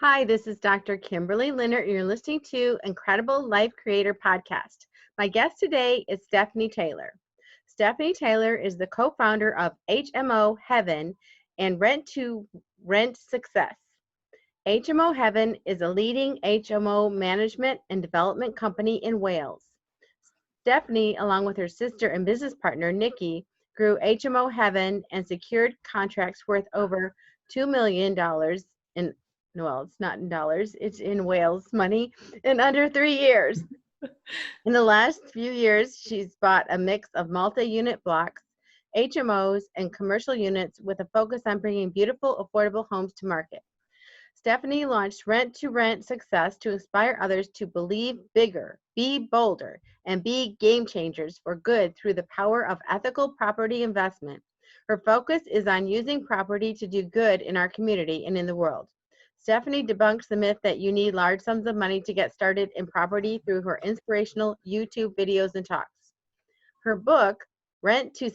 Hi, this is Dr. Kimberley Linert, and you're listening to Incredible Life Creator Podcast. My guest today is Stephanie Taylor. Stephanie Taylor is the co-founder of HMO Heaven and Rent to Rent Success. HMO Heaven is a leading HMO management and development company in Wales. Stephanie, along with her sister and business partner, Nicky, grew HMO Heaven and secured contracts worth over $2 million in, well, it's not in dollars, it's in Wales money, in under 3 years. In the last few years, she's bought a mix of multi-unit blocks, HMOs, and commercial units with a focus on bringing beautiful, affordable homes to market. Stephanie launched Rent to Rent Success to inspire others to believe bigger, be bolder, and be game changers for good through the power of ethical property investment. Her focus is on using property to do good in our community and in the world. Stephanie debunks the myth that you need large sums of money to get started in property through her inspirational YouTube videos and talks. Her book, Rent to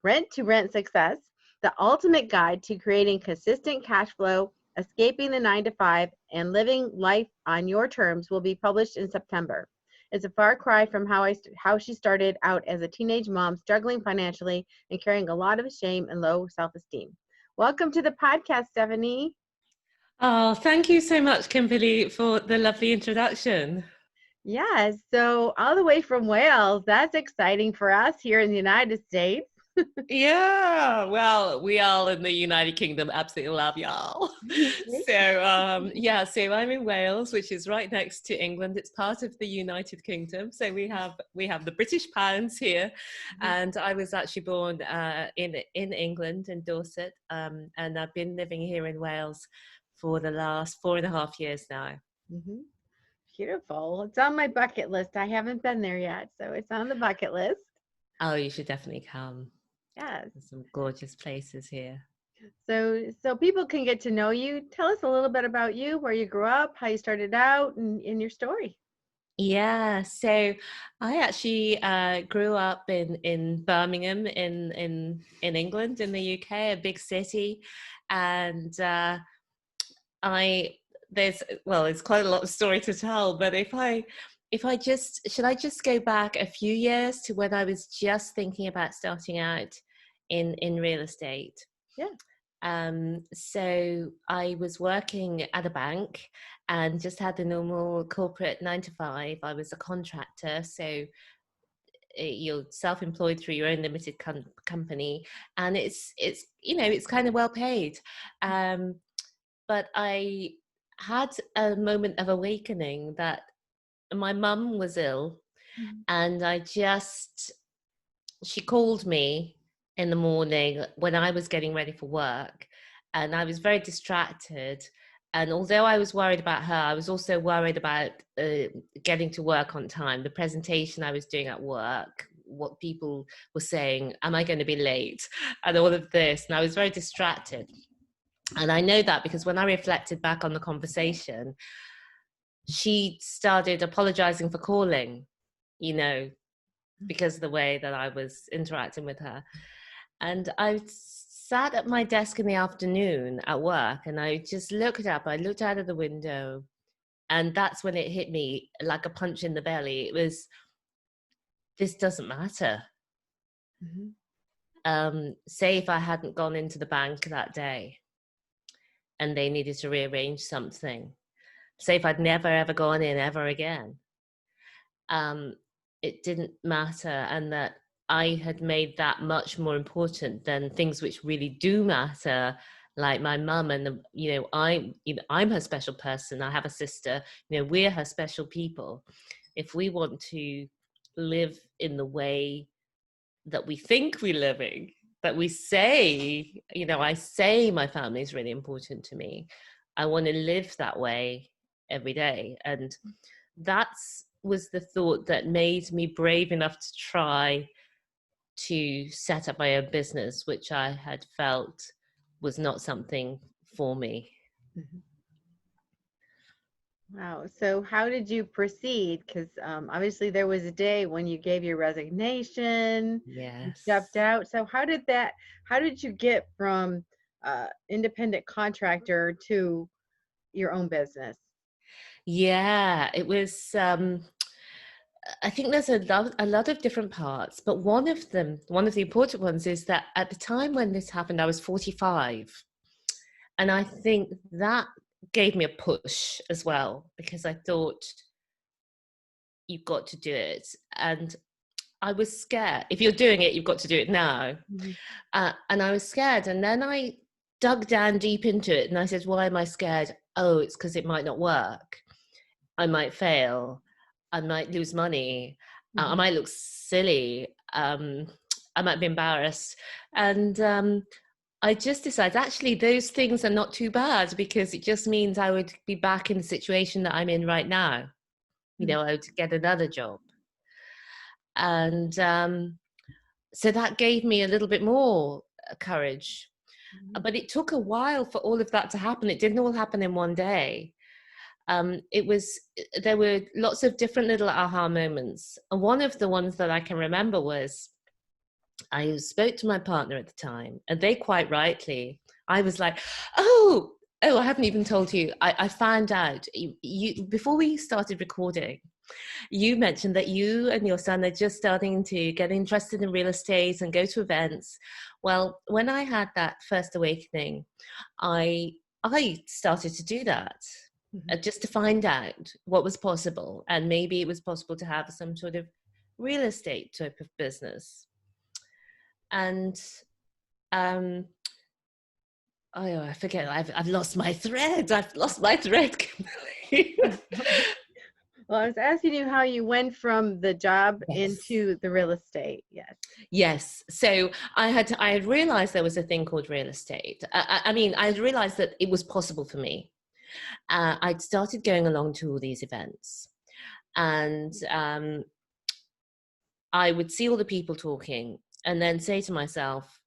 Rent Success, the ultimate guide to creating consistent cash flow, escaping the 9-to-5, and living life on your terms, will be published in September. It's a far cry from how she started out as a teenage mom, struggling financially and carrying a lot of shame and low self-esteem. Welcome to the podcast, Stephanie. Oh, thank you so much, Kimberly, for the lovely introduction. Yes, so all the way from Wales, that's exciting for us here in the United States. Yeah, well, we all in the United Kingdom absolutely love y'all. So I'm in Wales, which is right next to England. It's part of the United Kingdom. So we have the British pounds here, and I was actually born in England, in Dorset, and I've been living here in Wales for the last 4.5 years now. Mm-hmm. Beautiful. It's on my bucket list. I haven't been there yet, so it's on the bucket list. Oh, you should definitely come. Yes. There's some gorgeous places here. So people can get to know you. Tell us a little bit about you, where you grew up, how you started out, and in your story. Yeah, so I actually grew up in Birmingham in England, in the UK, a big city, and it's quite a lot of story to tell. But should I just go back a few years to when I was just thinking about starting out in real estate? Yeah. So I was working at a bank and just had the normal corporate 9-to-5. I was a contractor, so you're self-employed through your own limited company, and it's kind of well paid. But I had a moment of awakening that my mum was ill, and she called me in the morning when I was getting ready for work, and I was very distracted. And although I was worried about her, I was also worried about getting to work on time, the presentation I was doing at work, what people were saying, am I going to be late, and all of this. And I was very distracted. And I know that because when I reflected back on the conversation, she started apologizing for calling, because of the way that I was interacting with her. And I sat at my desk in the afternoon at work, and I just looked up. I looked out of the window, and that's when it hit me like a punch in the belly. It was, this doesn't matter. Say if I hadn't gone into the bank that day and they needed to rearrange something, say if I'd never ever gone in ever again, it didn't matter, and that I had made that much more important than things which really do matter, like my mum. And I'm her special person. I have a sister. We're her special people. If we want to live in the way that we think we're living, that we say, I say my family is really important to me, I want to live that way every day. And that's was the thought that made me brave enough to try to set up my own business, which I had felt was not something for me. Wow. So how did you proceed? Because obviously there was a day when you gave your resignation, you Yes. stepped out. So how did you get from independent contractor to your own business? Yeah, it was, I think there's a lot of different parts, but one of the important ones is that at the time when this happened, I was 45. And I think that gave me a push as well, because I thought, you've got to do it. And I was scared. If you're doing it, you've got to do it now. Mm-hmm. And I was scared. And then I dug down deep into it and I said, why am I scared? Oh, it's because it might not work. I might fail. I might lose money. I might look silly. I might be embarrassed. And I just decided, actually, those things are not too bad, because it just means I would be back in the situation that I'm in right now. You know, I would get another job. And so that gave me a little bit more courage. But it took a while for all of that to happen. It didn't all happen in one day. There were lots of different little aha moments. And one of the ones that I can remember was, I spoke to my partner at the time, and they quite rightly, I was like, oh, I haven't even told you. I found out, you before we started recording, you mentioned that you and your son are just starting to get interested in real estate and go to events. Well, when I had that first awakening, I started to do that. Just to find out what was possible, and maybe it was possible to have some sort of real estate type of business. And I forget. I've lost my thread. Kimberly. Well, I was asking you how you went from the job into the real estate. Yes. Yes. So I had realized there was a thing called real estate. I mean, I had realized that it was possible for me. I'd started going along to all these events, and I would see all the people talking and then say to myself,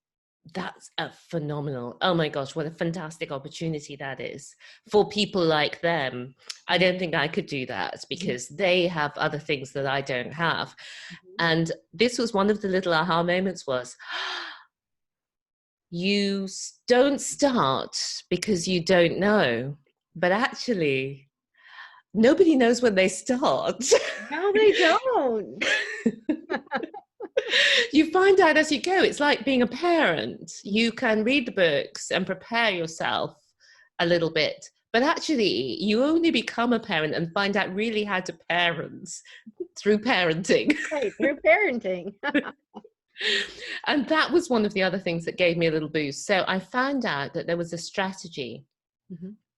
that's a phenomenal, oh my gosh, what a fantastic opportunity that is for people like them. I don't think I could do that, because they have other things that I don't have. And this was one of the little aha moments, was you don't start because you don't know, but actually nobody knows when they start. No, they don't. You find out as you go. It's like being a parent. You can read the books and prepare yourself a little bit, but actually you only become a parent and find out really how to parent through parenting. Right, through parenting. And that was one of the other things that gave me a little boost. So I found out that there was a strategy.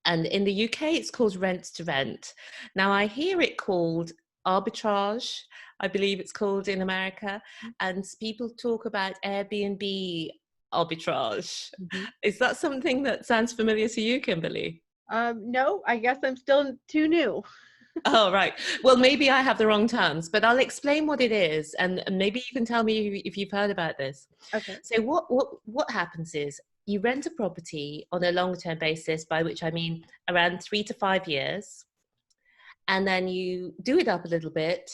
And in the UK, it's called rent to rent. Now, I hear it called arbitrage, I believe it's called in America. And people talk about Airbnb arbitrage. Is that something that sounds familiar to you, Kimberly? No, I guess I'm still too new. Oh, right. Well, maybe I have the wrong terms, but I'll explain what it is, and maybe you can tell me if you've heard about this. Okay. So what happens is, you rent a property on a long-term basis, by which I mean around 3 to 5 years, and then you do it up a little bit,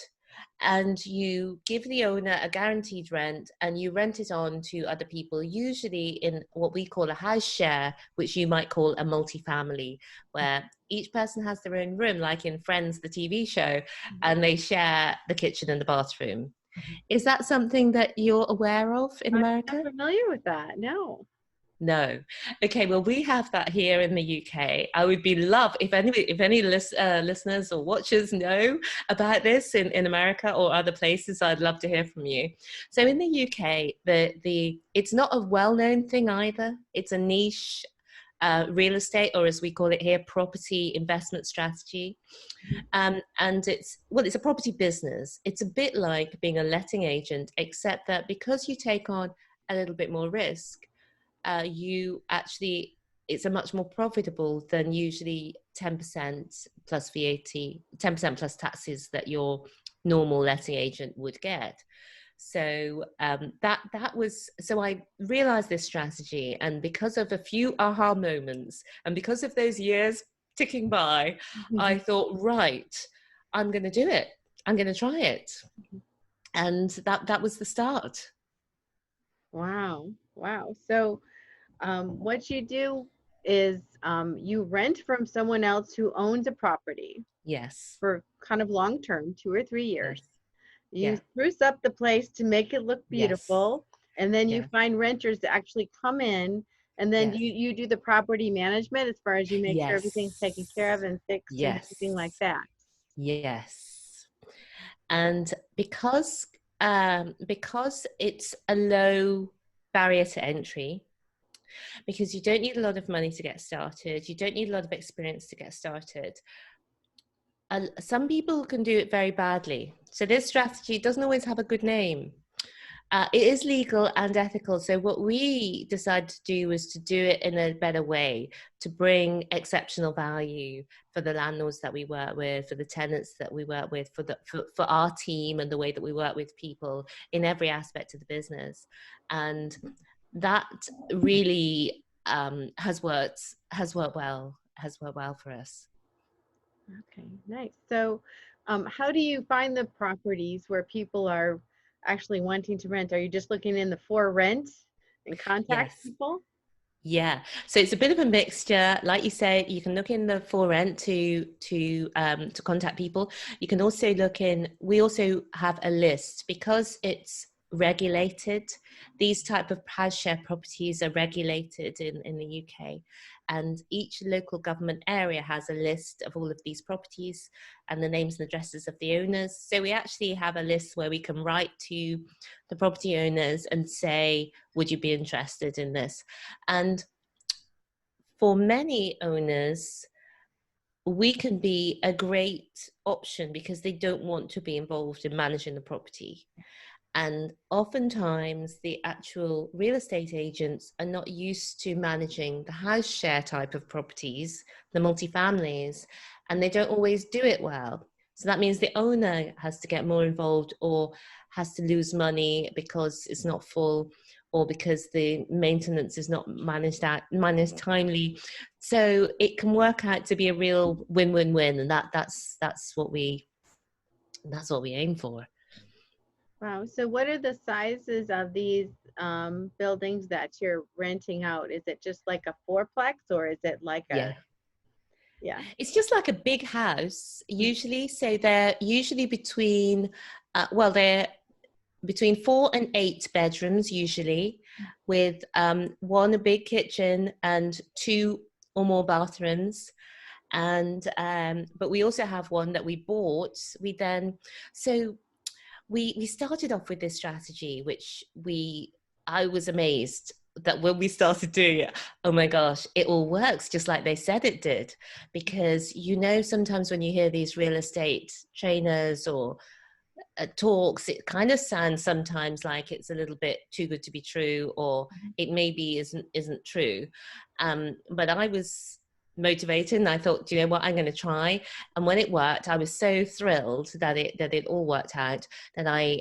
and you give the owner a guaranteed rent, and you rent it on to other people, usually in what we call a house share, which you might call a multifamily, where each person has their own room, like in Friends, the TV show, and they share the kitchen and the bathroom. Is that something that you're aware of in I'm America? not familiar with that. No. No. Okay, well, we have that here in the UK. I would be love if any listeners or watchers know about this in America or other places. I'd love to hear from you. So in the UK, it's not a well-known thing either. It's a niche real estate, or as we call it here, property investment strategy. And it's a property business. It's a bit like being a letting agent, except that because you take on a little bit more risk, it's a much more profitable than usually 10% plus VAT, 10% plus taxes that your normal letting agent would get. So so I realized this strategy, and because of a few aha moments, and because of those years ticking by, I thought, right, I'm going to do it. I'm going to try it. And that was the start. Wow. So what you do is You rent from someone else who owns a property Yes. for kind of long term, 2 or 3 years. Yes. You Yeah. spruce up the place to make it look Yes. beautiful, and then you Yeah. find renters to actually come in, and then Yes. you do the property management as far as you make sure everything's taken care of Yes. and fixed and everything like Yes. that. Yes. And because it's a low barrier to entry, because you don't need a lot of money to get started, you don't need a lot of experience to get started. Some people can do it very badly. So this strategy doesn't always have a good name. It is legal and ethical. So what we decided to do was to do it in a better way, to bring exceptional value for the landlords that we work with, for the tenants that we work with, for our team and the way that we work with people in every aspect of the business. And that really has worked well for us. Okay, nice. So, how do you find the properties where people are actually wanting to rent? Are you just looking in the for rent and contact Yes. people? Yeah, so it's a bit of a mixture. Like you said, you can look in the for rent to contact people. You can also look in. We also have a list because it's regulated. These type of house share properties are regulated in the UK, and each local government area has a list of all of these properties and the names and addresses of the owners. So we actually have a list where we can write to the property owners and say, "Would you be interested in this?" And for many owners, we can be a great option because they don't want to be involved in managing the property. And oftentimes, the actual real estate agents are not used to managing the house share type of properties, the multifamilies, and they don't always do it well. So that means the owner has to get more involved or has to lose money because it's not full or because the maintenance is not managed timely. So it can work out to be a real win-win-win, and that's what we aim for. Wow. So, what are the sizes of these buildings that you're renting out? Is it just like a fourplex, or is it like Yeah. a, yeah? It's just like a big house, usually. So they're usually they're between 4 and 8 bedrooms, usually, with one a big kitchen and 2 or more bathrooms. And but we also have one that we bought. So we started off with this strategy, which I was amazed that when we started doing it, oh my gosh, it all works just like they said it did. Because sometimes when you hear these real estate trainers or talks, it kind of sounds sometimes like it's a little bit too good to be true, or it maybe isn't true. But I was motivated and I thought, do you know what, I'm going to try. And when it worked, I was so thrilled that it all worked out, that I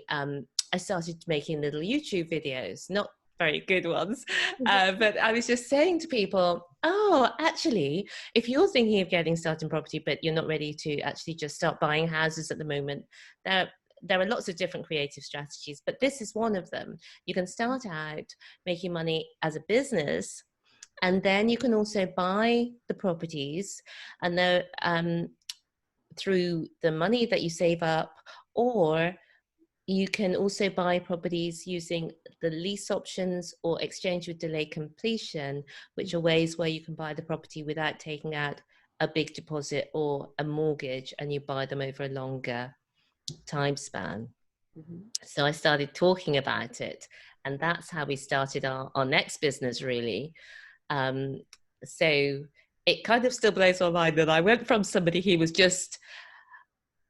started making little YouTube videos, not very good ones, but I was just saying to people, oh, actually, if you're thinking of getting started in property but you're not ready to actually just start buying houses at the moment, there are lots of different creative strategies, but this is one of them. You can start out making money as a business, and then you can also buy the properties, and through the money that you save up, or you can also buy properties using the lease options or exchange with delay completion, which are ways where you can buy the property without taking out a big deposit or a mortgage, and you buy them over a longer time span. Mm-hmm. So I started talking about it, and that's how we started our next business, really. So it kind of still blows my mind that I went from somebody who was just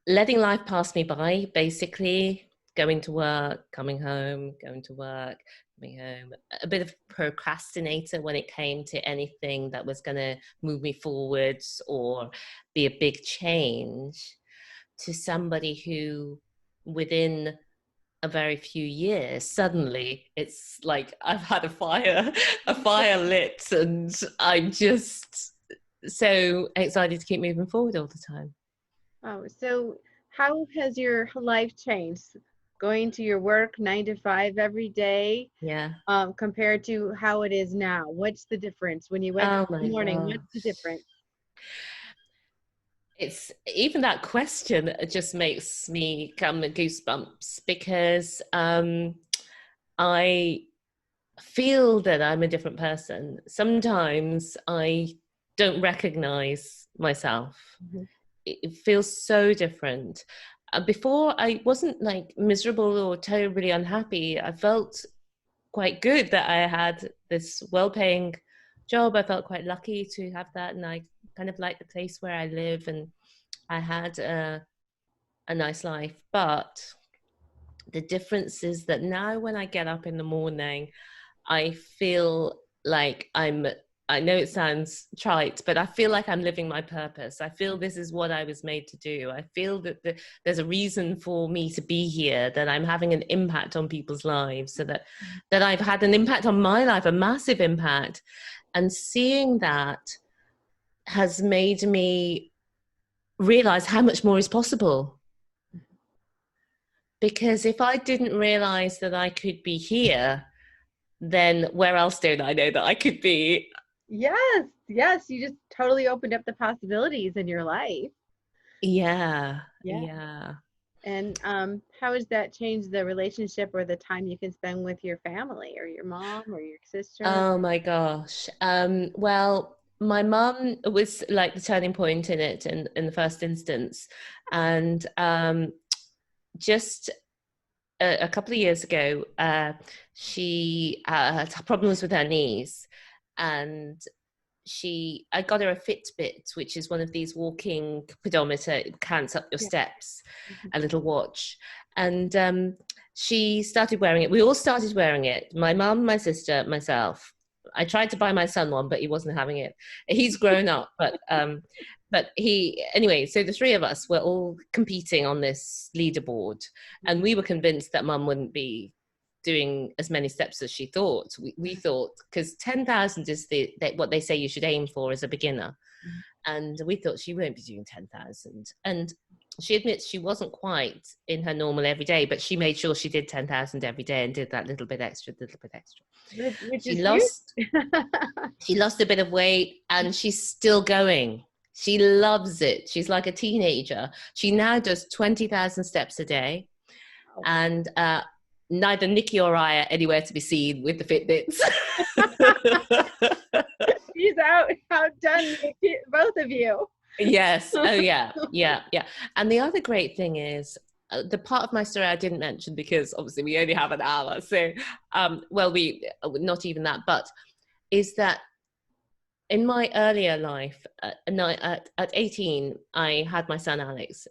letting life pass me by, basically going to work, coming home, going to work, coming home, a bit of procrastinator when it came to anything that was going to move me forwards or be a big change, to somebody who within a very few years, suddenly it's like I've had a fire lit, and I'm just so excited to keep moving forward all the time. Oh, so how has your life changed? going to your work 9 to 5 every day, Yeah. compared to how it is now? What's the difference when you wake Oh up in my the morning? What's the gosh. difference? It's even that question just makes me come with goosebumps because I feel that I'm a different person. Sometimes I don't recognize myself. Mhm. It feels so different. Before, I wasn't like miserable or terribly unhappy. I felt quite good that I had this well-paying job. I felt quite lucky to have that, and I kind of like the place where I live, and I had a nice life. But the difference is that now when I get up in the morning, I feel like I know it sounds trite, but I feel like I'm living my purpose. I feel this is what I was made to do. I feel that there's a reason for me to be here, that I'm having an impact on people's lives, so that I've had an impact on my life, a massive impact. And seeing that has made me realize how much more is possible. Because if I didn't realize that I could be here, then where else don't I know that I could be? Yes, yes, you just totally opened up the possibilities in your life. Yeah, Yeah. yeah. And how has that changed the relationship or the time you can spend with your family or your mom or your sister? Oh my gosh. Well, my mum was like the turning point in it in the first instance. And just a couple of years ago, she had problems with her knees, and I got her a Fitbit, which is one of these walking pedometer. It counts up your Yeah. steps, Mhm. a little watch. And she started wearing it. We all started wearing it. My mum, my sister, myself. I tried to buy my son one, but he wasn't having it. He's grown up, but he anyway. So the three of us were all competing on this leaderboard, and we were convinced that mum wouldn't be doing as many steps as she thought. We thought, because 10,000 is what they say you should aim for as a beginner, Mhm. and we thought she won't be doing 10,000. And she admits she wasn't quite in her normal every day, but she made sure she did 10,000 every day and did that little bit extra, little bit extra. Which She is huge. lost she lost a bit of weight, and she's still going. She loves it. She's like a teenager. She now does 20,000 steps a day, Wow. and neither Nicky or I are anywhere to be seen with the Fitbits. She's outdone both of you. Yes. Oh, yeah. Yeah. Yeah. And the other great thing is the part of my story I didn't mention, because obviously we only have an hour. So, well, not even that, but is that in my earlier life, at 18, I had my son Alex.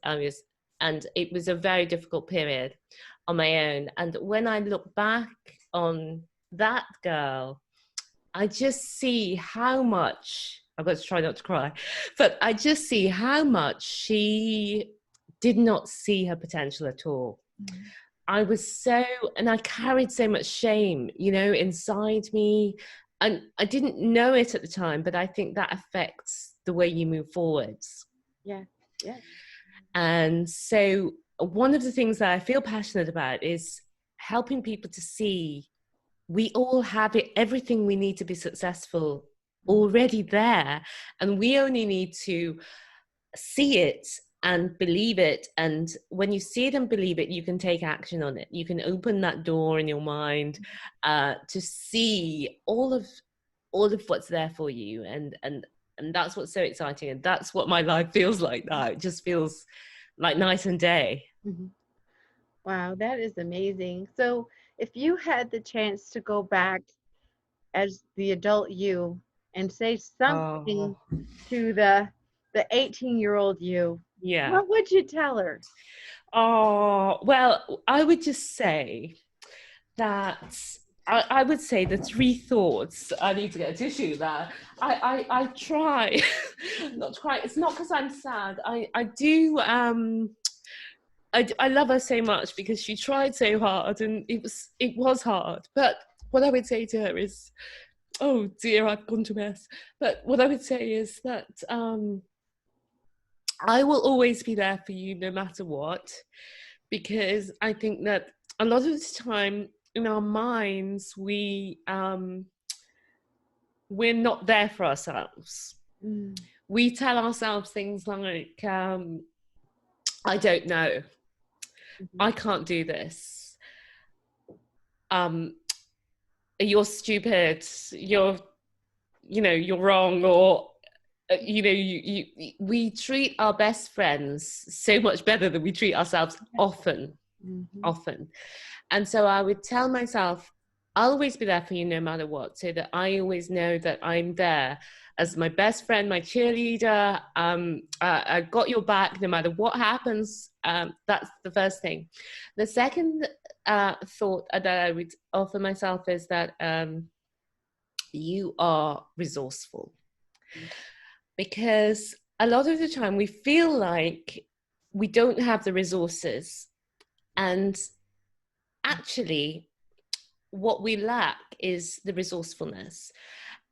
And it was a very difficult period on my own. And when I look back on that girl, I just see how much, I've got to try not to cry, but I just see how much she did not see her potential at all. Mhm. I was so, and I carried so much shame, inside me. And I didn't know it at the time, but I think that affects the way you move forwards. Yeah, yeah. And so, one of the things that I feel passionate about is helping people to see we all have everything we need to be successful Mhm. already there. And we only need to see it and believe it. And when you see it and believe it, you can take action on it. You can open that door in your mind to see all of what's there for you. And that's what's so exciting. And that's what my life feels like now. It just feels like night and day. Mhm. Wow, that is amazing. So, if you had the chance to go back as the adult you and say something Oh, to the 18-year-old you, yeah. what would you tell her? Oh, well, I would just say that I would say the three thoughts. I need to get a tissue there. I try not to cry. It's not because I'm sad. I do. I love her so much because she tried so hard, and it was hard. But what I would say to her is, oh dear, I've gone to mess. But what I would say is that I will always be there for you no matter what, because I think that a lot of the time in our minds, we're not there for ourselves. We tell ourselves things like, I don't know, I can't do this, you're stupid, you're wrong, or we treat our best friends so much better than we treat ourselves often. And so I would tell myself, I'll always be there for you no matter what, so that I always know that I'm there as my best friend, my cheerleader. I got your back no matter what happens. That's the first thing. The second thought that I would offer myself is that you are resourceful. Because a lot of the time we feel like we don't have the resources, and actually what we lack is the resourcefulness.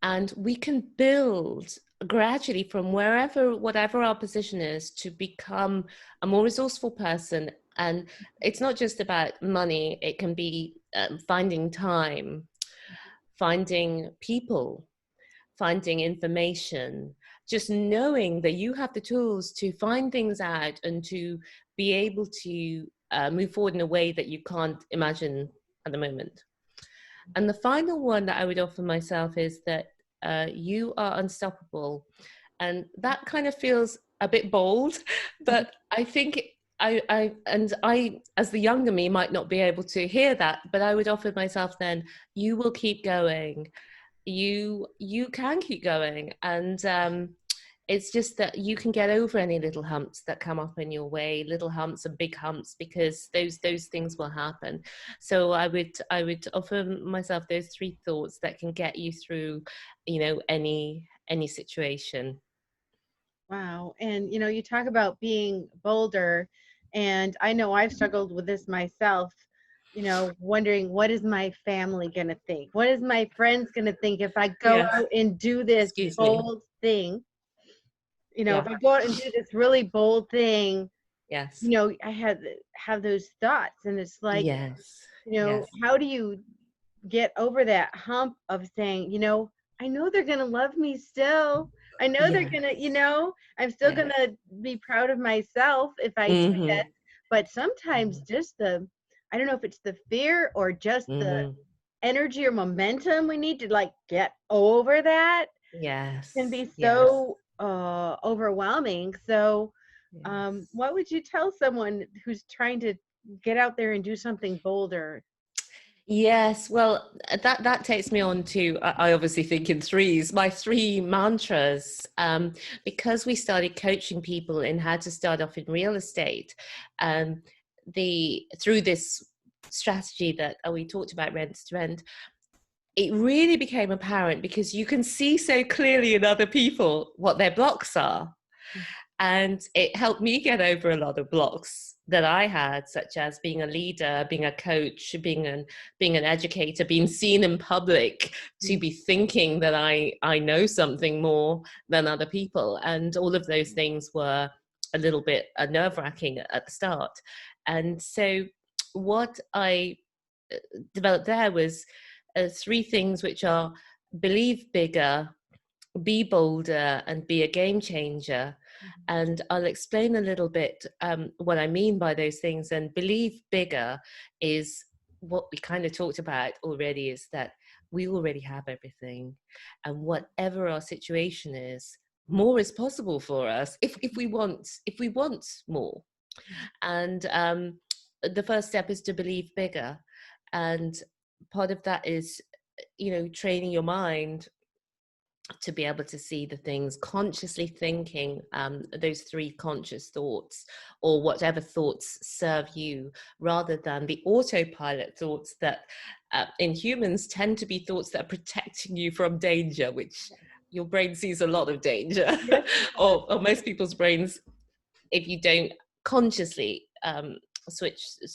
And we can build gradually from whatever our position is, to become a more resourceful person. And it's not just about money. It can be finding time, finding people, finding information, just knowing that you have the tools to find things out and to be able to move forward in a way that you can't imagine at the moment. And the final one that I would offer myself is that you are unstoppable. And that kind of feels a bit bold, but I think I as the younger me might not be able to hear that, but I would offer myself then, you will keep going. You can keep going, and it's just that you can get over any little humps that come up in your way, little humps and big humps, because those things will happen. So I would offer myself those three thoughts that can get you through, any situation. Wow. And you talk about being bolder, and I know I've struggled with this myself, wondering, what is my family going to think? What is my friends going to think if I go Yes. out and do this Excuse me. bold thing? Yeah. If I go out and do this really bold thing, Yes. I have those thoughts, and it's like, Yes. Yes. how do you get over that hump of saying, I know they're going to love me still. I know they're going to, I'm still going to be proud of myself if I do this. But sometimes just I don't know if it's the fear or just the energy or momentum we need to get over that. Yes. Can be so overwhelming. So what would you tell someone who's trying to get out there and do something bolder? Yes, well, that takes me on to, I obviously think in threes, my three mantras, because we started coaching people in how to start off in real estate, through this strategy that we talked about, rent to rent, it really became apparent, because you can see so clearly in other people what their blocks are. And it helped me get over a lot of blocks that I had, such as being a leader, being a coach, being an educator, being seen in public, to be thinking that I know something more than other people. And all of those things were a little bit nerve-wracking at the start. And so what I developed there was three things, which are: believe bigger, be bolder, and be a game changer. And I'll explain a little bit what I mean by those things. And believe bigger is what we kind of talked about already, is that we already have everything. And whatever our situation is, more is possible for us if we want more. And the first step is to believe bigger. And part of that is, training your mind to be able to see the things, consciously thinking those three conscious thoughts, or whatever thoughts serve you, rather than the autopilot thoughts that in humans tend to be thoughts that are protecting you from danger, which your brain sees a lot of danger. or most people's brains, if you don't consciously switch,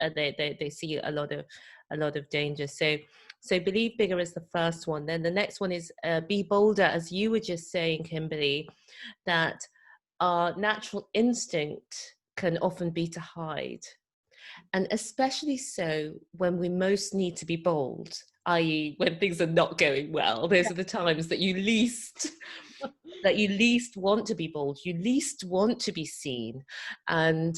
they see a lot of danger. So believe bigger is the first one. Then the next one is be bolder, as you were just saying, Kimberly, that our natural instinct can often be to hide. And especially so when we most need to be bold, i.e. when things are not going well. Those are the times that you least want to be bold, you least want to be seen. And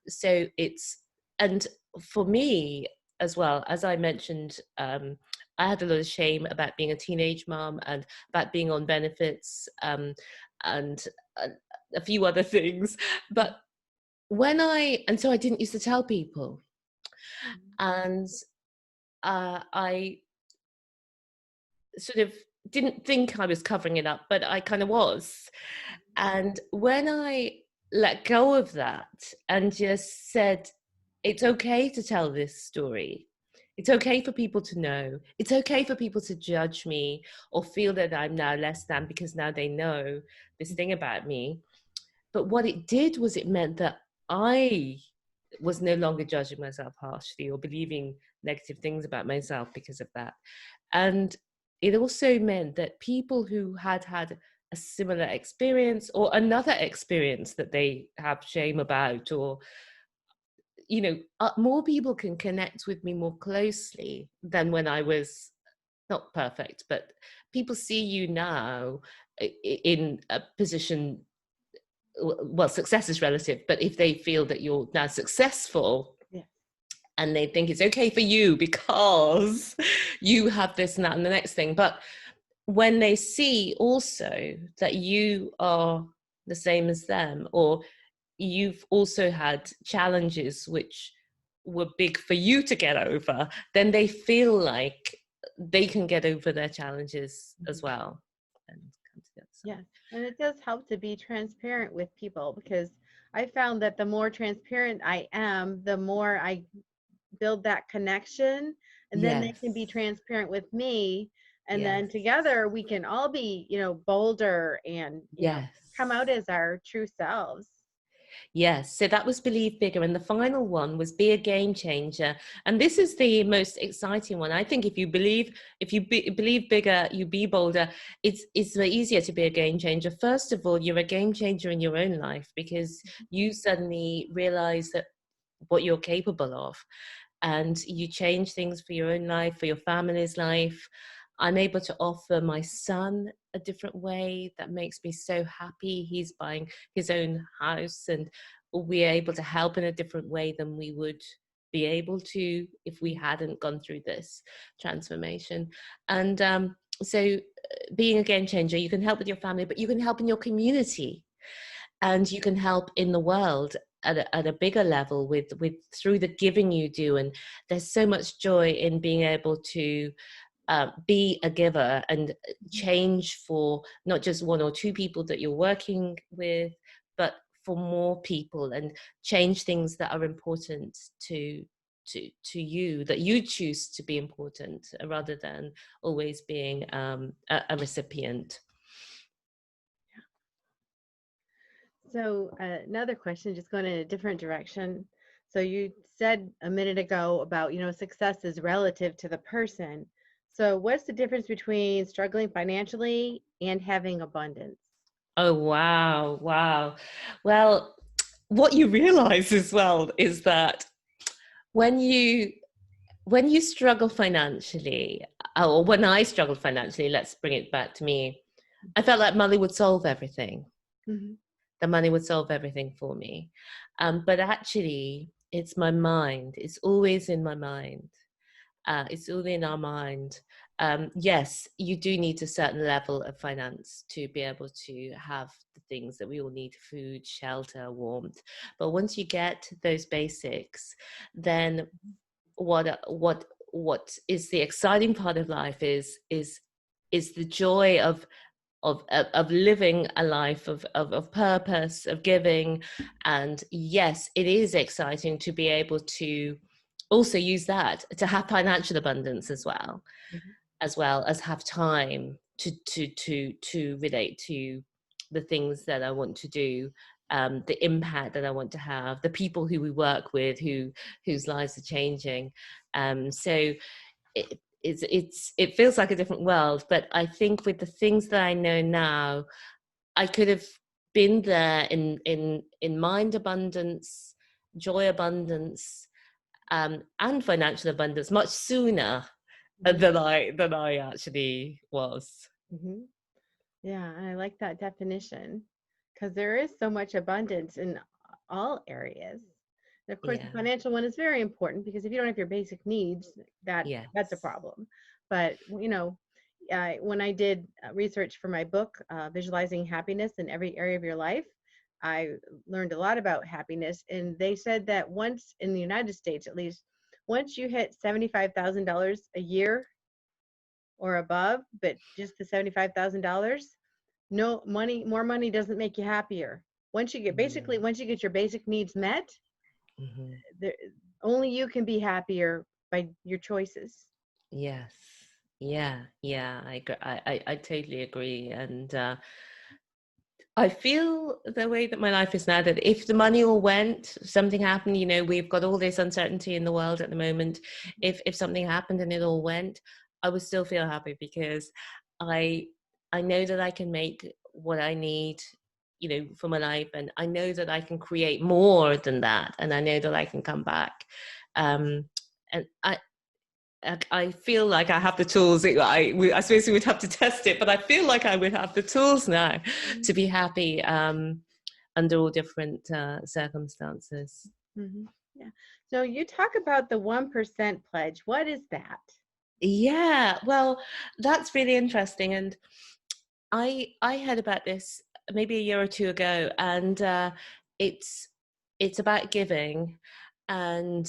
so it's, and for me as well, as I mentioned, I had a lot of shame about being a teenage mom and about being on benefits, and a few other things. But so I didn't used to tell people. And I sort of didn't think I was covering it up, but I kind of was. And when I let go of that and just said, it's okay to tell this story. It's okay for people to know. It's okay for people to judge me or feel that I'm now less than because now they know this thing about me. But what it did was it meant that I was no longer judging myself harshly or believing negative things about myself because of that. And it also meant that people who had had a similar experience or another experience that they have shame about, or more people can connect with me more closely than when I was not perfect. But people see you now in a position, well, success is relative, but if they feel that you're now successful, and they think it's okay for you because you have this and that and the next thing. But when they see also that you are the same as them, or you've also had challenges which were big for you to get over, then they feel like they can get over their challenges as well. Yeah, and it does help to be transparent with people, because I found that the more transparent I am, the more I build that connection, and then they can be transparent with me, and then together we can all be, bolder and come out as our true selves. Yes, so that was believe bigger, and the final one was be a game changer. And this is the most exciting one. I think if you believe bigger, you be bolder, it's easier to be a game changer. First of all, you're a game changer in your own life because you suddenly realize that what you're capable of, and you change things for your own life, for your family's life. I'm able to offer my son a different way that makes me so happy. He's buying his own house, and we're able to help in a different way than we would be able to if we hadn't gone through this transformation. And so being a game changer, you can help with your family, but you can help in your community, and you can help in the world at a bigger level with through the giving you do. And there's so much joy in being able to be a giver and change for not just one or two people that you're working with, but for more people, and change things that are important to you, that you choose to be important, rather than always being a recipient. So another question, just going in a different direction. So you said a minute ago about, success is relative to the person. So what's the difference between struggling financially and having abundance? Oh, wow. Wow. Well, what you realize as well is that when you struggle financially, or when I struggled financially, let's bring it back to me, I felt like money would solve everything. Mm-hmm. The money would solve everything for me. But actually, it's my mind. It's always in my mind. It's all in our mind. Yes, you do need a certain level of finance to be able to have the things that we all need: food, shelter, warmth. But once you get those basics, then what is the exciting part of life is the joy of living a life of purpose, of giving. And yes, it is exciting to be able to also use that to have financial abundance as well, as well as have time to relate to the things that I want to do, the impact that I want to have, the people who we work with, whose lives are changing. So it feels like a different world, but I think with the things that I know now, I could have been there in mind abundance, joy abundance, and financial abundance much sooner than I actually was. Mm-hmm. Yeah, and I like that definition because there is so much abundance in all areas. And of course, the Yeah. financial one is very important because if you don't have your basic needs, Yes. that's a problem. But when I did research for my book, Visualizing Happiness in Every Area of Your Life, I learned a lot about happiness. And they said that once in the United States, at least, once you hit $75,000 a year or above, but just the $75,000, no money, more money doesn't make you happier. Once you get once you get your basic needs met, Mm-hmm. there, only you can be happier by your choices. Yes. Yeah. Yeah. I agree. I totally agree. And I feel the way that my life is now, that if the money all went, something happened, you know, we've got all this uncertainty in the world at the moment. If something happened and it all went, I would still feel happy because I I know that I can make what I need, you know, for my life, and I know that I can create more than that, and I know that I can come back. And I feel like I have the tools. I suppose we would have to test it, but I feel like I would have the tools now Mm-hmm. to be happy under all different circumstances. Mm-hmm. Yeah. So you talk about the 1% pledge. What is that? Yeah, well, that's really interesting. And I heard about this maybe a year or two ago, and it's it's about giving. And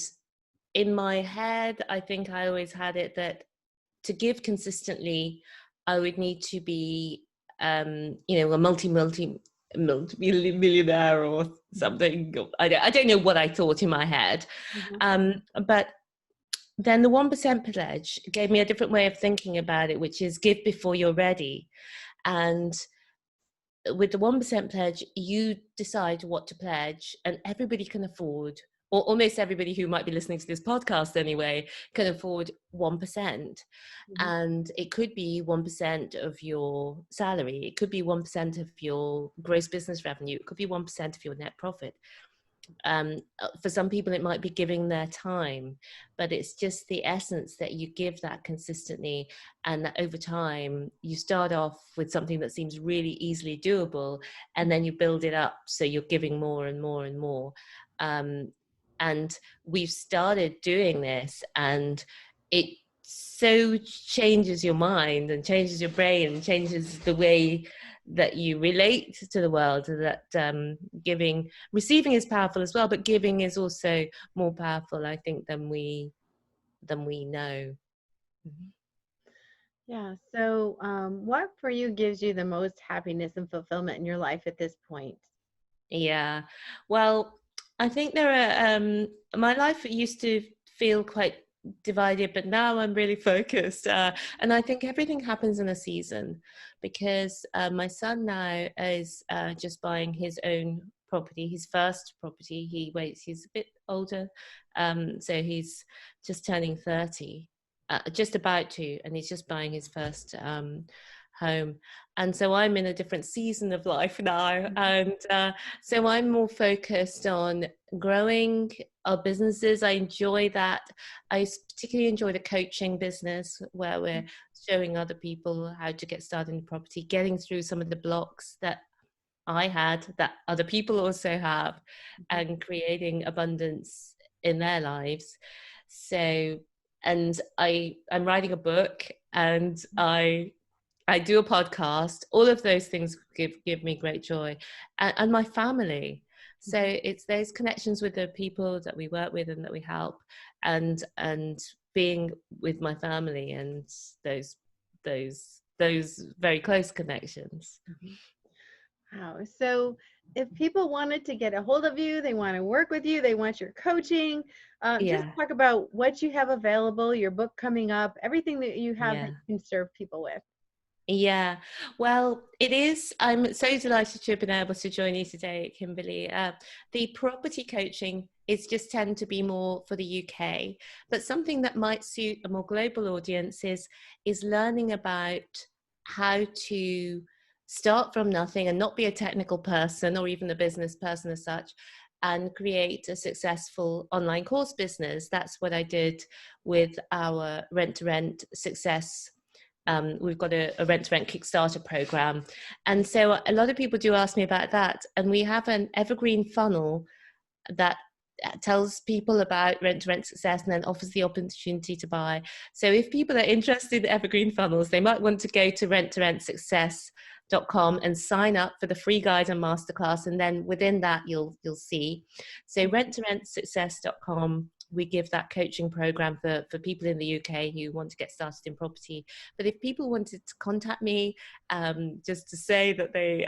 in my head, I think I always had it that to give consistently, I would need to be, you know, a multi millionaire or something. I don't know what I thought in my head, Mm-hmm. but then the 1% pledge gave me a different way of thinking about it, which is give before you're ready. And with the 1% pledge, you decide what to pledge, and everybody can afford, or almost everybody who might be listening to this podcast anyway, can afford 1%. Mm-hmm. And it could be 1% of your salary, it could be 1% of your gross business revenue, it could be 1% of your net profit. For some people it might be giving their time, but it's just the essence that you give that consistently, and that over time you start off with something that seems really easily doable, and then you build it up so you're giving more and more and more. And we've started doing this, and it so changes your mind and changes your brain and changes the way that you relate to the world, that receiving is powerful as well, but giving is also more powerful, I think, than we know. Mm-hmm. Yeah. So, what for you gives you the most happiness and fulfillment in your life at this point? Yeah, well, I think there are my life used to feel quite divided, but now I'm really focused, and I think everything happens in a season, because my son now is just buying his own property, his first property. He's a bit older, so he's just turning 30, just about to, and he's just buying his first home. And so I'm in a different season of life now, and so I'm more focused on growing our businesses. I enjoy that. I particularly enjoy the coaching business, where we're showing other people how to get started in property, getting through some of the blocks that I had, that other people also have, and creating abundance in their lives. So, and I'm writing a book, and I do a podcast. All of those things give me great joy, and my family. So it's those connections with the people that we work with and that we help, and being with my family, and those very close connections. Wow. So, if people wanted to get a hold of you, they want to work with you, they want your coaching, just Yeah, talk about what you have available, your book coming up, everything that you have that yeah. you can serve people with. Yeah, well, it is. I'm so delighted to have been able to join you today, Kimberley. The property coaching is just tend to be more for the UK, but something that might suit a more global audience is learning about how to start from nothing and not be a technical person or even a business person as such, and create a successful online course business. That's what I did with our rent-to-rent success. We've got a rent-to-rent Kickstarter program. And so a lot of people do ask me about that. And we have an evergreen funnel that tells people about rent-to-rent success and then offers the opportunity to buy. So if people are interested in evergreen funnels, they might want to go to rent-to-rent-success.com and sign up for the free guide and masterclass, and then within that you'll see. So rent-to-rent-success.com, we give that coaching program for people in the UK who want to get started in property. But if people wanted to contact me just to say that they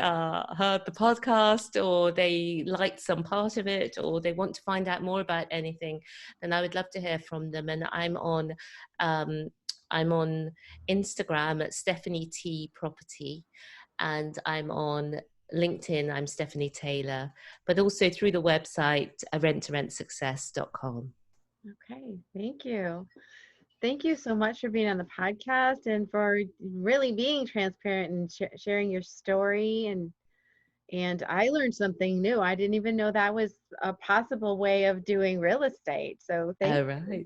heard the podcast, or they liked some part of it, or they want to find out more about anything, then I would love to hear from them. And I'm on Instagram at Stephanie T Property, and I'm on LinkedIn, I'm Stephanie Taylor, but also through the website rent-to-rent-success.com. Okay, thank you. Thank you so much for being on the podcast and for really being transparent and sharing your story. And I learned something new. I didn't even know that was a possible way of doing real estate. So thank you. Right.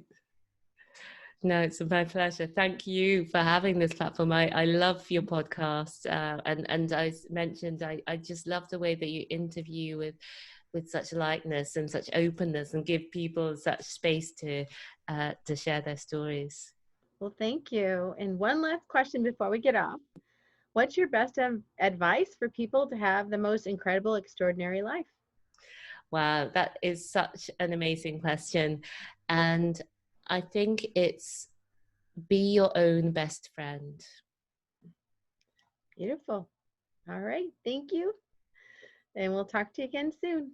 No, it's my pleasure. Thank you for having this platform. I love your podcast. And I mentioned, I just love the way that you interview with such lightness and such openness, and give people such space to share their stories. Well, thank you. And one last question before we get off. What's your best advice for people to have the most incredible, extraordinary life? Wow, that is such an amazing question. And I think it's be your own best friend. Beautiful. All right. Thank you. And we'll talk to you again soon.